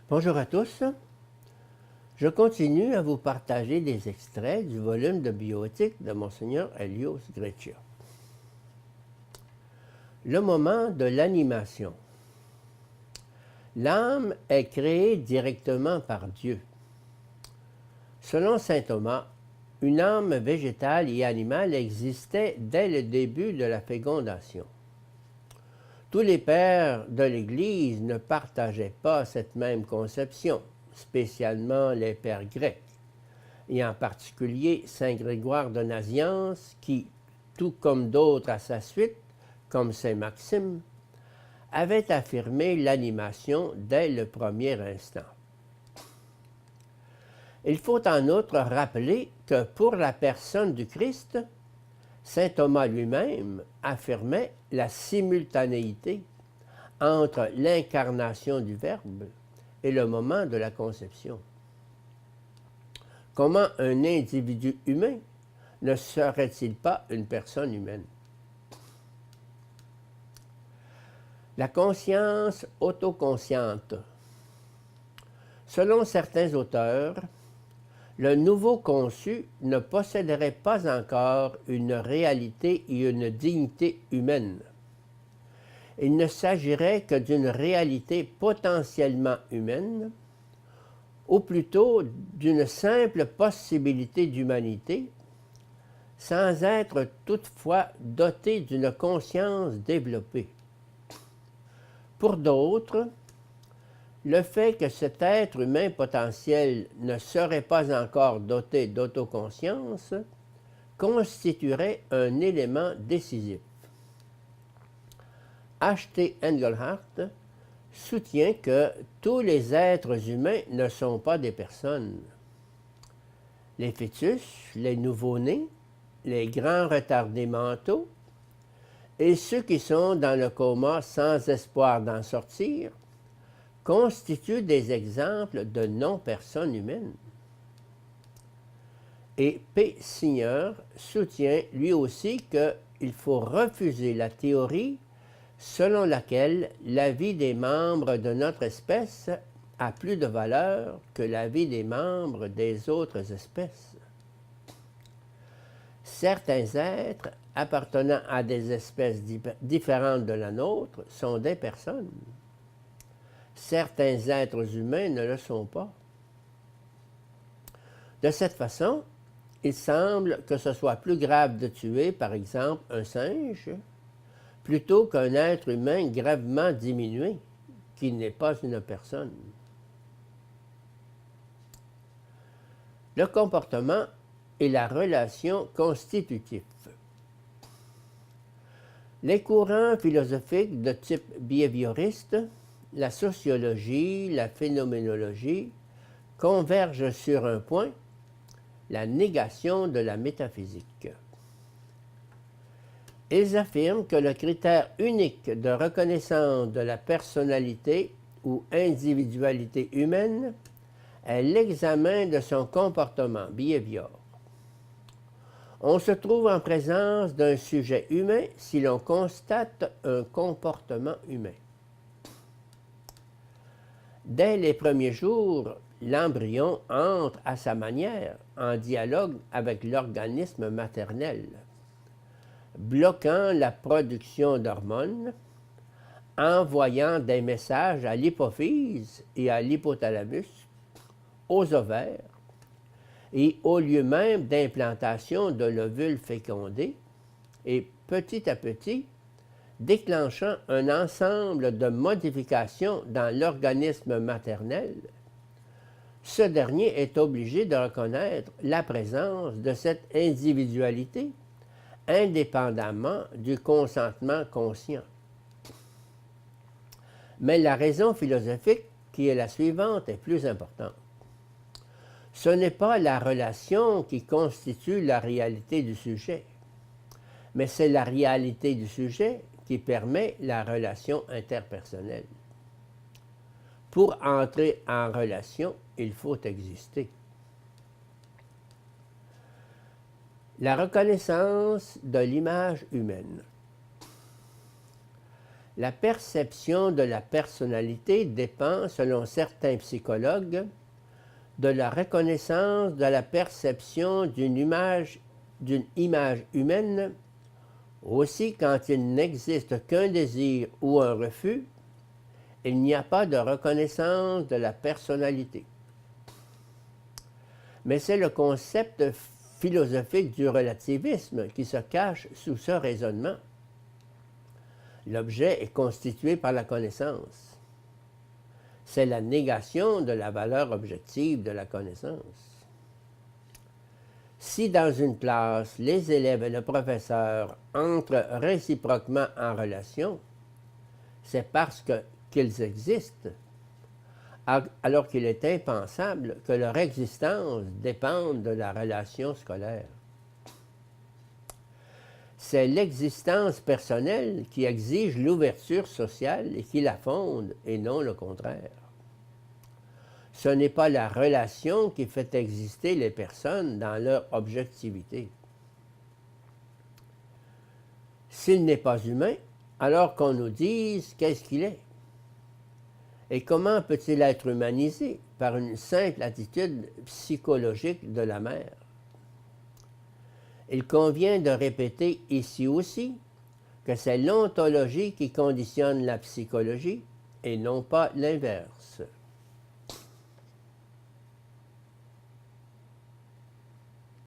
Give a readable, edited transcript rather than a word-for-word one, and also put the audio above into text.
Bonjour à tous. Je continue à vous partager des extraits du volume de bioéthique de Monseigneur Helios Greccia. Le moment de l'animation. L'âme est créée directement par Dieu. Selon saint Thomas, une âme végétale et animale existait dès le début de la fécondation. Tous les pères de l'Église ne partageaient pas cette même conception, spécialement les pères grecs, et en particulier saint Grégoire de Nazianze qui, tout comme d'autres à sa suite, comme saint Maxime, avait affirmé l'animation dès le premier instant. Il faut en outre rappeler que pour la personne du Christ, saint Thomas lui-même affirmait la simultanéité entre l'incarnation du Verbe et le moment de la conception. Comment un individu humain ne serait-il pas une personne humaine? La conscience autoconsciente. Selon certains auteurs, le nouveau conçu ne posséderait pas encore une réalité et une dignité humaine. Il ne s'agirait que d'une réalité potentiellement humaine, ou plutôt d'une simple possibilité d'humanité, sans être toutefois doté d'une conscience développée. Pour d'autres, le fait que cet être humain potentiel ne serait pas encore doté d'autoconscience constituerait un élément décisif. H.T. Engelhardt soutient que tous les êtres humains ne sont pas des personnes. Les fœtus, les nouveau-nés, les grands retardés mentaux et ceux qui sont dans le coma sans espoir d'en sortir constituent des exemples de non-personnes humaines. Et P. Singer soutient lui aussi qu'il faut refuser la théorie selon laquelle la vie des membres de notre espèce a plus de valeur que la vie des membres des autres espèces. Certains êtres appartenant à des espèces différentes de la nôtre sont des personnes. Certains êtres humains ne le sont pas. De cette façon, il semble que ce soit plus grave de tuer, par exemple, un singe, plutôt qu'un être humain gravement diminué, qui n'est pas une personne. Le comportement et la relation constitutifs. Les courants philosophiques de type behavioriste, la sociologie, la phénoménologie, convergent sur un point, la négation de la métaphysique. Ils affirment que le critère unique de reconnaissance de la personnalité ou individualité humaine est l'examen de son comportement, behavior. On se trouve en présence d'un sujet humain si l'on constate un comportement humain. Dès les premiers jours, l'embryon entre à sa manière en dialogue avec l'organisme maternel, bloquant la production d'hormones, envoyant des messages à l'hypophyse et à l'hypothalamus, aux ovaires, et au lieu même d'implantation de l'ovule fécondé, et petit à petit, déclenchant un ensemble de modifications dans l'organisme maternel, ce dernier est obligé de reconnaître la présence de cette individualité indépendamment du consentement conscient. Mais la raison philosophique, qui est la suivante, est plus importante. Ce n'est pas la relation qui constitue la réalité du sujet, mais c'est la réalité du sujet qui permet la relation interpersonnelle. Pour entrer en relation, il faut exister. La reconnaissance de l'image humaine. La perception de la personnalité dépend, selon certains psychologues, de la reconnaissance de la perception d'une image humaine. Aussi, quand il n'existe qu'un désir ou un refus, il n'y a pas de reconnaissance de la personnalité. Mais c'est le concept philosophique du relativisme qui se cache sous ce raisonnement. L'objet est constitué par la connaissance. C'est la négation de la valeur objective de la connaissance. Si dans une classe, les élèves et le professeur entrent réciproquement en relation, c'est parce qu'ils existent, alors qu'il est impensable que leur existence dépende de la relation scolaire. C'est l'existence personnelle qui exige l'ouverture sociale et qui la fonde, et non le contraire. Ce n'est pas la relation qui fait exister les personnes dans leur objectivité. S'il n'est pas humain, alors qu'on nous dise qu'est-ce qu'il est. Et comment peut-il être humanisé? Par une simple attitude psychologique de la mère. Il convient de répéter ici aussi que c'est l'ontologie qui conditionne la psychologie et non pas l'inverse.